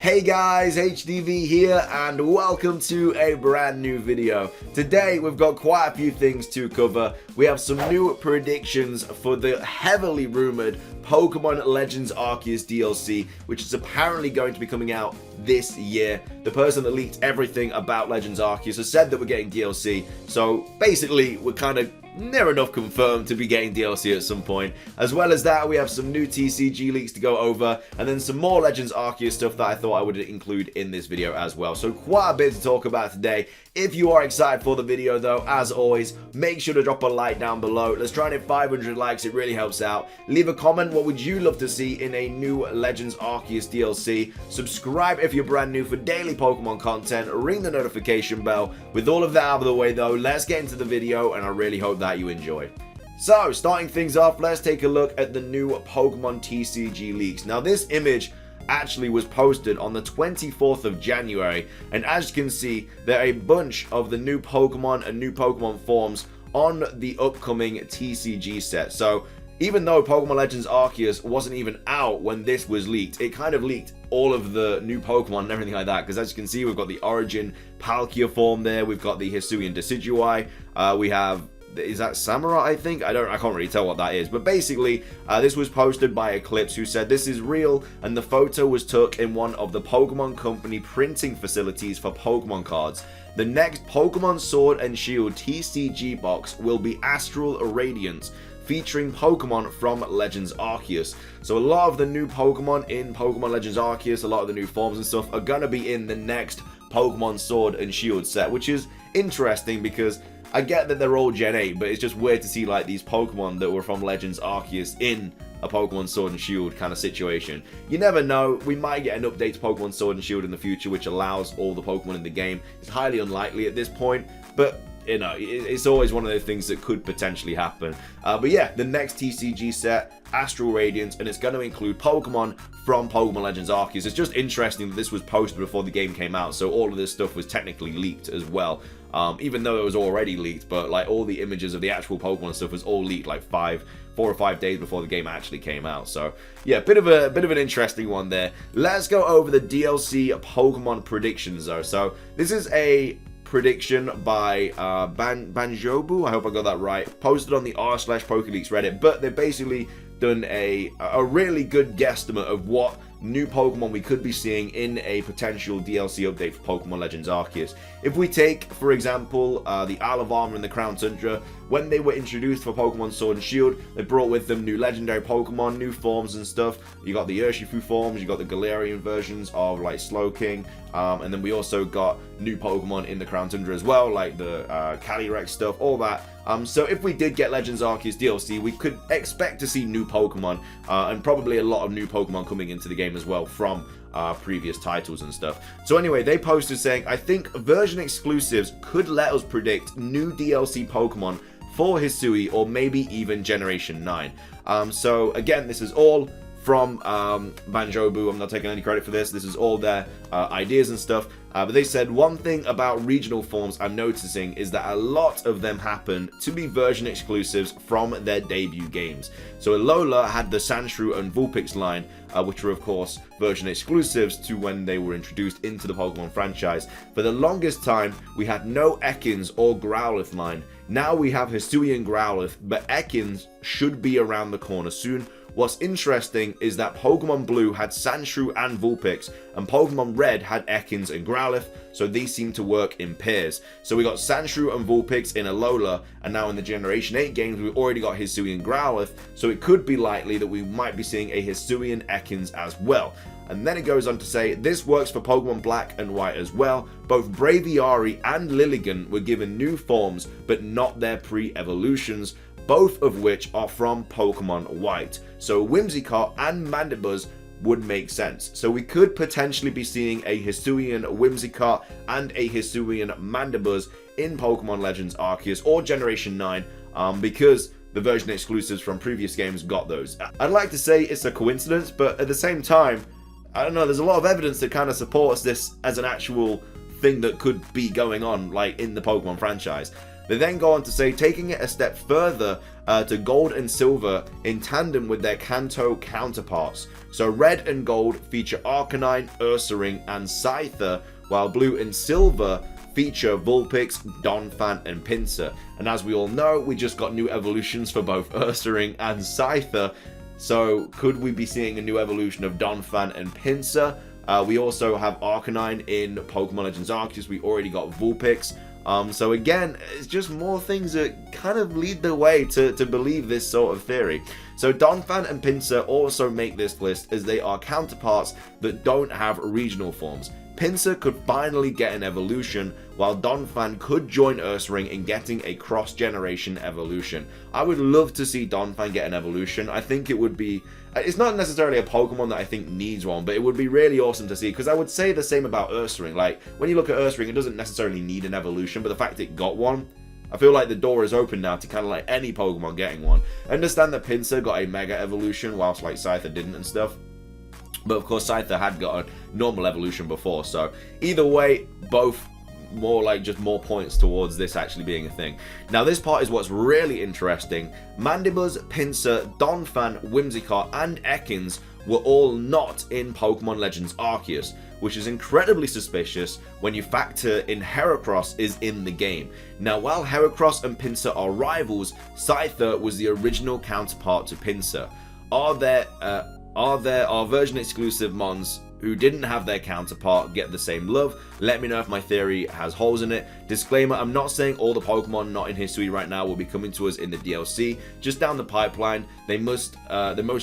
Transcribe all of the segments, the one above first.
Hey guys, HDvee here and welcome to a brand new video. Today we've got quite a few things to cover. We have some new predictions for the heavily rumored Pokemon Legends Arceus DLC, which is apparently going to be coming out this year. The person that leaked everything about Legends Arceus has said that we're getting DLC, so basically we're kind of near enough confirmed to be getting DLC at some point. As well as that, we have some new TCG leaks to go over, and then some more Legends Arceus stuff that I thought I would include in this video as well. So quite a bit to talk about today. If you are excited for the video though, as always, make sure to drop a like down below. Let's try and hit 500 likes, it really helps out. Leave a comment, what would you love to see in a new Legends Arceus DLC? Subscribe if you're brand new for daily Pokemon content, ring the notification bell. With all of that out of the way though, let's get into the video and I really hope that you enjoy. So, starting things off, let's take a look at the new Pokemon TCG Leaks. Now this image actually was posted on the 24th of January, and as you can see, there are a bunch of the new Pokemon and new Pokemon forms on the upcoming TCG set. So even though Pokemon Legends Arceus wasn't even out when this was leaked, it kind of leaked all of the new Pokemon and everything like that, because as you can see, we've got the Origin Palkia form there, we've got the Hisui and Decidueye, we have, is that Samurai, I think? I can't really tell what that is. But basically, this was posted by Eclipse, who said this is real, and the photo was took in one of the Pokemon Company printing facilities for Pokemon cards. The next Pokemon Sword and Shield TCG box will be Astral Radiance, featuring Pokemon from Legends Arceus. So a lot of the new Pokemon in Pokemon Legends Arceus, a lot of the new forms and stuff are gonna be in the next Pokemon Sword and Shield set, which is interesting because I get that they're all Gen 8, but it's just weird to see like these Pokemon that were from Legends Arceus in a Pokemon Sword and Shield kind of situation. You never know, we might get an update to Pokemon Sword and Shield in the future which allows all the Pokemon in the game. It's highly unlikely at this point, but you know, it's always one of those things that could potentially happen. But yeah, the next TCG set, Astral Radiance, and it's going to include Pokemon from Pokemon Legends Arceus. It's just interesting that this was posted before the game came out, so all of this stuff was technically leaked as well. Even though it was already leaked, but like all the images of the actual Pokemon stuff was all leaked like 4 or 5 days before the game actually came out. So yeah, bit of an interesting one there. Let's go over the DLC Pokemon predictions though. So this is a prediction by Banjobu, I hope I got that right, posted on the r/Pokéleaks Reddit, but they've basically done a really good guesstimate of what new Pokemon we could be seeing in a potential DLC update for Pokemon Legends Arceus. If we take, for example, the Isle of Armor and the Crown Tundra, when they were introduced for Pokemon Sword and Shield, they brought with them new legendary Pokemon, new forms and stuff. You got the Urshifu forms, you got the Galarian versions of like Slowking, and then we also got new Pokemon in the Crown Tundra as well, like the Calyrex stuff, all that. So if we did get Legends Arceus DLC, we could expect to see new Pokemon, and probably a lot of new Pokemon coming into the game as well from previous titles and stuff. So anyway, they posted saying, I think version exclusives could let us predict new DLC Pokemon for Hisui or maybe even Generation 9. So again, this is all from Banjobu. I'm not taking any credit for this. This is all their ideas and stuff. But they said one thing about regional forms I'm noticing is that a lot of them happen to be version exclusives from their debut games. So Alola had the Sandshrew and Vulpix line, which were of course version exclusives to when they were introduced into the Pokemon franchise. For the longest time, we had no Ekans or Growlithe line. Now we have Hisui and Growlithe, but Ekans should be around the corner soon. What's interesting is that Pokemon Blue had Sandshrew and Vulpix, and Pokemon Red had Ekans and Growlithe, so these seem to work in pairs. So we got Sandshrew and Vulpix in Alola, and now in the Generation 8 games we've already got Hisui and Growlithe, so it could be likely that we might be seeing a Hisui and Ekans as well. And then it goes on to say, this works for Pokemon Black and White as well. Both Braviary and Lilligant were given new forms, but not their pre-evolutions, both of which are from Pokemon White. So Whimsicott and Mandibuzz would make sense. So we could potentially be seeing a Hisuian Whimsicott and a Hisuian Mandibuzz in Pokemon Legends Arceus or Generation 9, because the version exclusives from previous games got those. I'd like to say it's a coincidence, but at the same time, I don't know, there's a lot of evidence that kind of supports this as an actual thing that could be going on, like in the Pokemon franchise. They then go on to say, taking it a step further to gold and silver in tandem with their Kanto counterparts. So red and gold feature Arcanine, Ursaring, and Scyther, while blue and silver feature Vulpix, Donphan, and Pinsir. And as we all know, we just got new evolutions for both Ursaring and Scyther. So could we be seeing a new evolution of Donphan and Pinsir? We also have Arcanine in Pokemon Legends Arceus. We already got Vulpix. So again, it's just more things that kind of lead the way to believe this sort of theory. So Donphan and Pinsir also make this list as they are counterparts that don't have regional forms. Pinsir could finally get an evolution, while Donphan could join Ursaring in getting a cross-generation evolution. I would love to see Donphan get an evolution. I think it would be... It's not necessarily a Pokemon that I think needs one, but it would be really awesome to see, because I would say the same about Ursaring. Like, when you look at Ursaring, it doesn't necessarily need an evolution, but the fact it got one, I feel like the door is open now to kind of like any Pokemon getting one. I understand that Pinsir got a Mega Evolution, whilst like Scyther didn't and stuff. But of course Scyther had got a normal evolution before, so either way, both more like just more points towards this actually being a thing. Now this part is what's really interesting. Mandibuzz, Pinsir, Donphan, Whimsicott, and Ekans were all not in Pokemon Legends Arceus, which is incredibly suspicious when you factor in Heracross is in the game. Now while Heracross and Pinsir are rivals, Scyther was the original counterpart to Pinsir. Are there version exclusive mons who didn't have their counterpart get the same love? Let me know if my theory has holes in it. Disclaimer, I'm not saying all the Pokemon not in Hisui right now will be coming to us in the DLC. Just down the pipeline, they most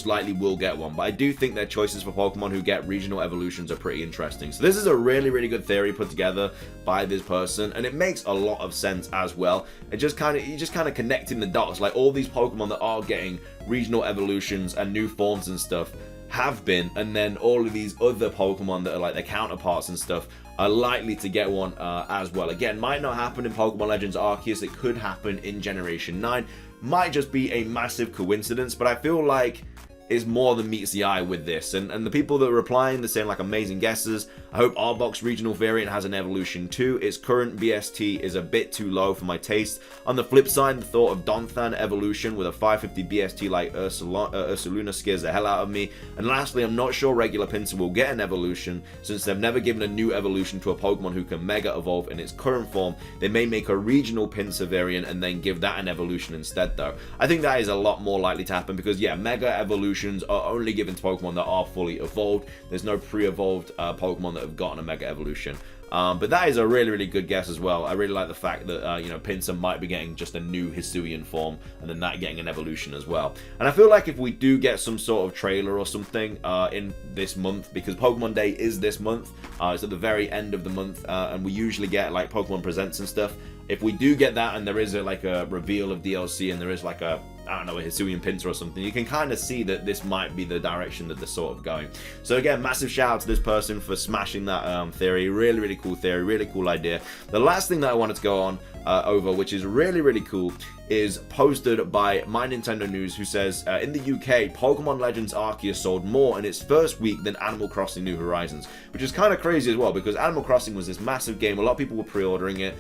likely will get one. But I do think their choices for Pokemon who get regional evolutions are pretty interesting. So this is a really, really good theory put together by this person, and it makes a lot of sense as well. You're just kind of connecting the dots, like all these Pokemon that are getting regional evolutions and new forms and stuff have been, and then all of these other Pokemon that are like their counterparts and stuff are likely to get one as well. Again, might not happen in Pokemon Legends Arceus, it could happen in Generation 9, might just be a massive coincidence, but I feel like is more than meets the eye with this. And the people that are replying, they're saying like amazing guesses. I hope Arbok's regional variant has an evolution too. Its current BST is a bit too low for my taste. On the flip side, the thought of Donphan evolution with a 550 BST like Ursaluna scares the hell out of me. And lastly, I'm not sure regular Pinsir will get an evolution, since they've never given a new evolution to a Pokemon who can Mega Evolve in its current form. They may make a regional Pinsir variant and then give that an evolution instead though. I think that is a lot more likely to happen, because yeah, Mega Evolutions are only given to Pokemon that are fully evolved. There's no pre-evolved Pokemon that have gotten a Mega Evolution. But that is a really, really good guess as well. I really like the fact that, Pinsir might be getting just a new Hisuian form, and then that getting an evolution as well. And I feel like if we do get some sort of trailer or something in this month, because Pokemon Day is this month, it's at the very end of the month, and we usually get like Pokemon Presents and stuff. If we do get that and there is like a reveal of DLC and there is like a, I don't know, a Hisuian Pinsir or something, you can kind of see that this might be the direction that they're sort of going. So again, massive shout out to this person for smashing that theory. Really, really cool theory, really cool idea. The last thing that I wanted to go on over, which is really, really cool, is posted by My Nintendo News, who says, in the UK, Pokemon Legends Arceus sold more in its first week than Animal Crossing New Horizons, which is kind of crazy as well, because Animal Crossing was this massive game. A lot of people were pre-ordering it,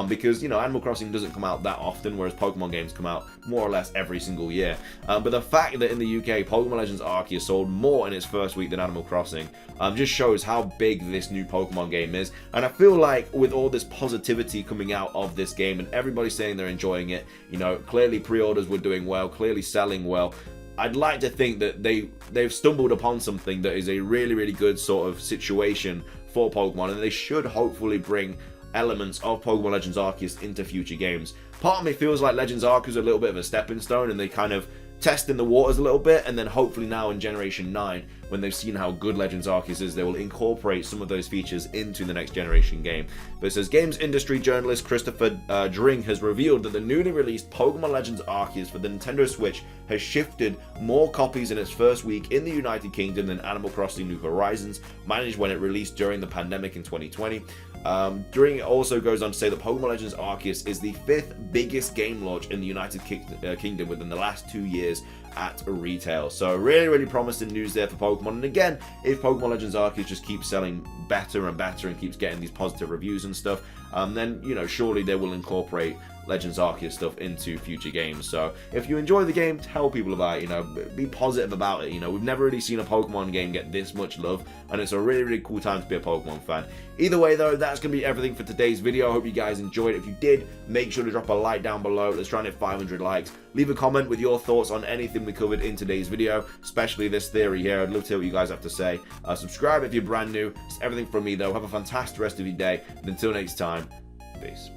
because, Animal Crossing doesn't come out that often, whereas Pokemon games come out more or less every single year. But the fact that in the UK, Pokemon Legends Arceus sold more in its first week than Animal Crossing just shows how big this new Pokemon game is. And I feel like with all this positivity coming out of this game and everybody saying they're enjoying it, clearly pre-orders were doing well, clearly selling well, I'd like to think that they've stumbled upon something that is a really, really good sort of situation for Pokemon, and they should hopefully bring elements of Pokemon Legends Arceus into future games. Part of me feels like Legends Arceus is a little bit of a stepping stone, and they kind of testing the waters a little bit, and then hopefully now in Generation 9, when they've seen how good Legends Arceus is, they will incorporate some of those features into the next generation game. But it says, games industry journalist Christopher Dring has revealed that the newly released Pokemon Legends Arceus for the Nintendo Switch has shifted more copies in its first week in the United Kingdom than Animal Crossing New Horizons, managed when it released during the pandemic in 2020. Dring also goes on to say that Pokemon Legends Arceus is the 5th biggest game launch in the United Kingdom within the last 2 years at retail. So really, really promising news there for Pokemon. And again, if Pokemon Legends Arceus just keeps selling better and better and keeps getting these positive reviews and stuff, then surely they will incorporate Legends Arceus stuff into future games. So if you enjoy the game, tell people about it, you know, be positive about it. You know, we've never really seen a Pokemon game get this much love, and it's a really, really cool time to be a Pokemon fan. Either way though, that's going to be everything for today's video. I hope you guys enjoyed it. If you did, make sure to drop a like down below. Let's try and hit 500 likes. Leave a comment with your thoughts on anything we covered in today's video, especially this theory here. I'd love to hear what you guys have to say. Subscribe if you're brand new. It's everything from me though. Have a fantastic rest of your day, and until next time, peace.